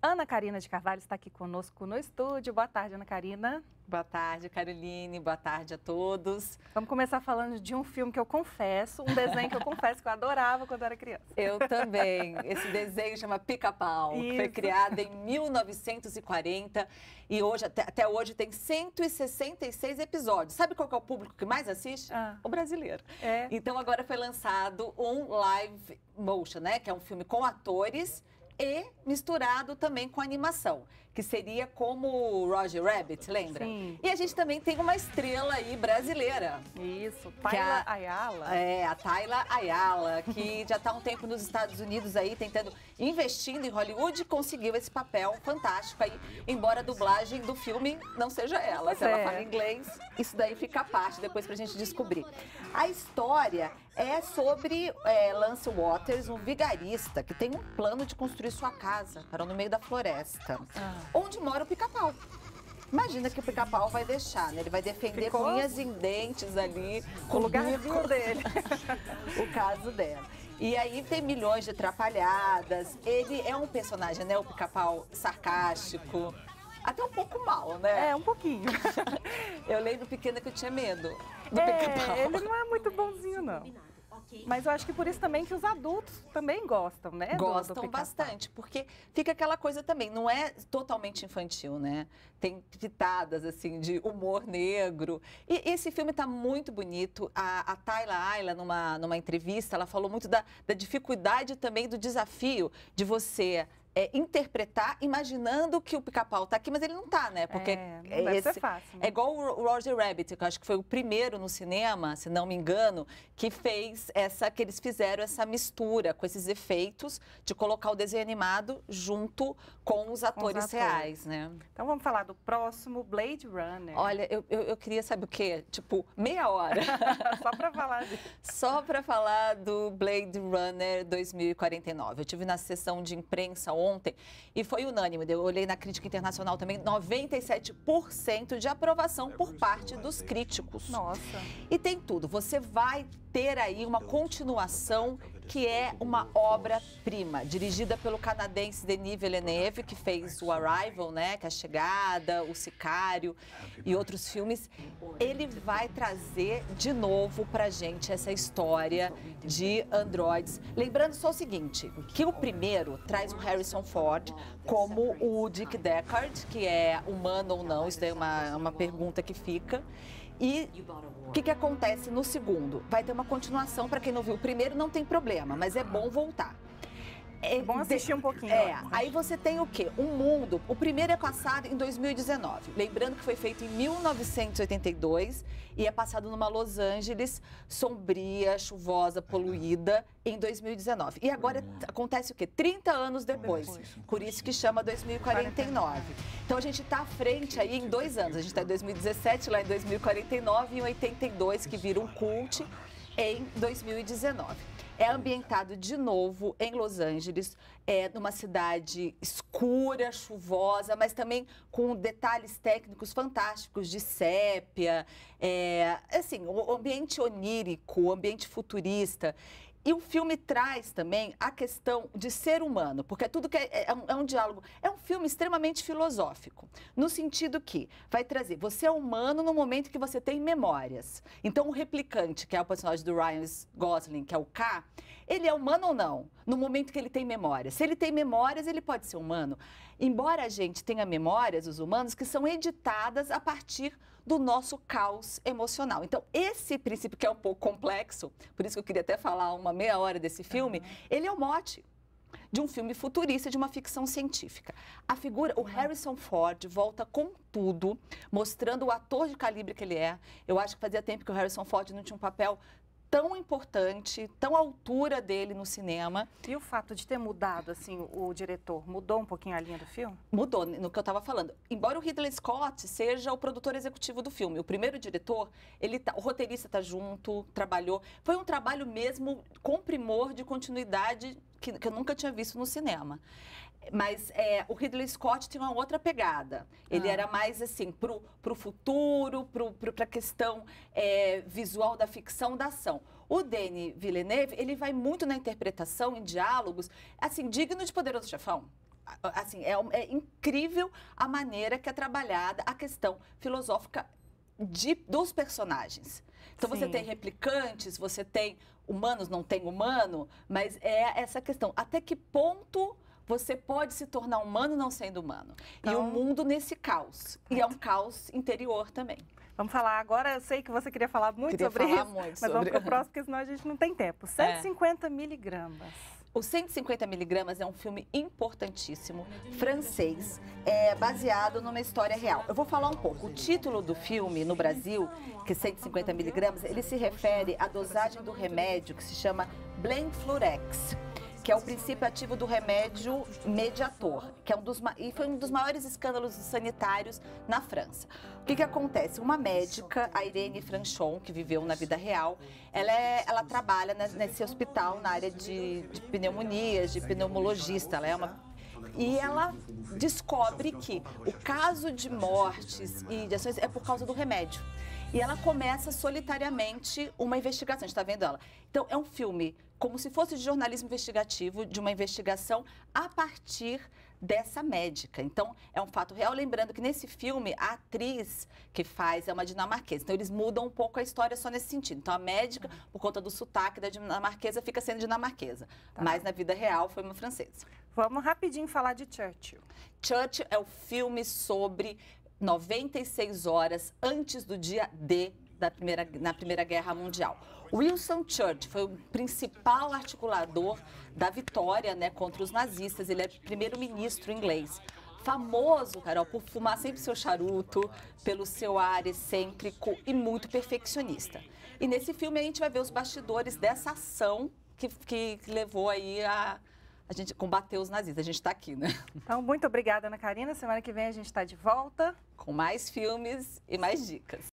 Ana Karina de Carvalho está aqui conosco no estúdio. Boa tarde, Ana Karina. Boa tarde, Caroline. Boa tarde a todos. Vamos começar falando de um filme que eu confesso, um desenho que eu confesso que eu adorava quando eu era criança. Eu também. Esse desenho chama Pica-Pau, que foi criado em 1940 e hoje, até hoje tem 166 episódios. Sabe qual que é o público que mais assiste? O brasileiro. Então agora foi lançado um live motion, né? Que é um filme com atores e misturado também com animação, que seria como o Roger Rabbit, lembra? Sim. E a gente também tem uma estrela aí brasileira. Isso, Tayla Ayala. É, a Tayla Ayala, que já está há um tempo nos Estados Unidos aí, investindo em Hollywood, e conseguiu esse papel fantástico aí, embora a dublagem do filme não seja ela. Se ela fala inglês, isso daí fica à parte depois pra gente descobrir. A história é sobre Lance Waters, um vigarista que tem um plano de construir sua casa, para no meio da floresta, onde mora o Pica-Pau. Imagina que o Pica-Pau vai deixar, né? Ele vai defender com unhas e dentes ali, com o lugarzinho dele, o caso dela. E aí tem milhões de atrapalhadas. Ele é um personagem, né? O Pica-Pau sarcástico, até um pouco mal, né? É, um pouquinho. Eu lembro pequena que eu tinha medo do Pica-Pau. Ele não é muito bonzinho, não. Mas eu acho que por isso também que os adultos também gostam, né? Gostam bastante, porque fica aquela coisa também, não é totalmente infantil, né? Tem pitadas, assim, de humor negro. E esse filme tá muito bonito. A Tayla Ayala, numa entrevista, ela falou muito da dificuldade também, do desafio de você interpretar, imaginando que o Pica-Pau tá aqui, mas ele não tá, né? Porque não deve ser fácil, né? É igual o Roger Rabbit, que eu acho que foi o primeiro no cinema, se não me engano, que eles fizeram essa mistura com esses efeitos de colocar o desenho animado junto com os atores reais, né? Então vamos falar do próximo, Blade Runner. Olha, eu queria saber o quê? Tipo, meia hora. Só para falar disso. Só para falar do Blade Runner 2049. Eu tive na sessão de imprensa ontem e foi unânime. Eu olhei na crítica internacional também, 97% de aprovação por parte dos críticos. Nossa. E tem tudo. Você vai ter aí uma continuação que é uma obra-prima, dirigida pelo canadense Denis Villeneuve, que fez o Arrival, né, que é a Chegada, o Sicário e outros filmes. Ele vai trazer de novo pra gente essa história de androides. Lembrando só o seguinte, que o primeiro traz o Harrison Ford como o Dick Deckard, que é humano ou não, isso daí é uma pergunta que fica. E o que acontece no segundo? Vai ter uma continuação, para quem não viu o primeiro não tem problema, mas é bom voltar. É bom assistir um pouquinho. Aí você tem o quê? Um mundo. O primeiro é passado em 2019. Lembrando que foi feito em 1982 e é passado numa Los Angeles sombria, chuvosa, poluída em 2019. E agora acontece o quê? 30 anos depois. Por isso que chama 2049. Então a gente está à frente aí em 2 anos. A gente está em 2017, lá em 2049 e em 82, que vira um cult em 2019. É ambientado de novo em Los Angeles, numa cidade escura, chuvosa, mas também com detalhes técnicos fantásticos de sépia, assim, o ambiente onírico, o ambiente futurista. E o filme traz também a questão de ser humano, porque tudo que é um diálogo, é um filme extremamente filosófico, no sentido que vai trazer, você é humano no momento que você tem memórias. Então o replicante, que é o personagem do Ryan Gosling, que é o K, ele é humano ou não? No momento que ele tem memórias. Se ele tem memórias, ele pode ser humano. Embora a gente tenha memórias, os humanos, que são editadas a partir do nosso caos emocional. Então, esse princípio, que é um pouco complexo, por isso que eu queria até falar uma meia hora desse filme, ele é o mote de um filme futurista, de uma ficção científica. A figura, o Harrison Ford volta com tudo, mostrando o ator de calibre que ele é. Eu acho que fazia tempo que o Harrison Ford não tinha um papel tão importante, tão à altura dele no cinema. E o fato de ter mudado, assim, o diretor, mudou um pouquinho a linha do filme? Mudou, no que eu estava falando. Embora o Ridley Scott seja o produtor executivo do filme, o primeiro diretor, o roteirista está junto, trabalhou. Foi um trabalho mesmo com primor de continuidade que eu nunca tinha visto no cinema. Mas o Ridley Scott tinha uma outra pegada. Ele era mais assim, pro futuro, pra questão visual da ficção, da ação. O Denis Villeneuve, ele vai muito na interpretação, em diálogos, assim, digno de Poderoso Chefão. assim, é incrível a maneira que é trabalhada a questão filosófica dos personagens. Então, você tem replicantes, você tem humanos, não tem humano, mas é essa questão. Até que ponto você pode se tornar humano não sendo humano? Então, e o mundo nesse caos. E é um caos interior também. Vamos falar agora, eu sei que você queria falar muito sobre isso, mas vamos para o próximo, porque senão a gente não tem tempo. 150 miligramas. O 150 miligramas é um filme importantíssimo, francês, baseado numa história real. Eu vou falar um pouco. O título do filme no Brasil, que é 150 miligramas, ele se refere à dosagem do remédio que se chama Blenflurex, que é o princípio ativo do remédio Mediator, que é foi um dos maiores escândalos sanitários na França. O que acontece? Uma médica, a Irene Franchon, que viveu na vida real, ela trabalha nesse hospital na área de pneumonias, de pneumologista. E ela descobre que o caso de mortes e de ações é por causa do remédio. E ela começa solitariamente uma investigação, a gente está vendo ela. Então, é um filme como se fosse de jornalismo investigativo, de uma investigação a partir dessa médica. Então, é um fato real. Lembrando que nesse filme, a atriz que faz é uma dinamarquesa. Então, eles mudam um pouco a história só nesse sentido. Então, a médica, por conta do sotaque da dinamarquesa, fica sendo dinamarquesa. Mas, na vida real, foi uma francesa. Vamos rapidinho falar de Churchill. Churchill é o filme sobre 96 horas antes do dia D na Primeira Guerra Mundial. Winston Churchill foi o principal articulador da vitória, né, contra os nazistas. Ele é primeiro-ministro inglês. Famoso, Carol, por fumar sempre seu charuto, pelo seu ar excêntrico e muito perfeccionista. E nesse filme a gente vai ver os bastidores dessa ação que levou aí a gente combater os nazistas. A gente está aqui, né? Então, muito obrigada, Ana Karina. Semana que vem a gente está de volta. Com mais filmes e mais dicas.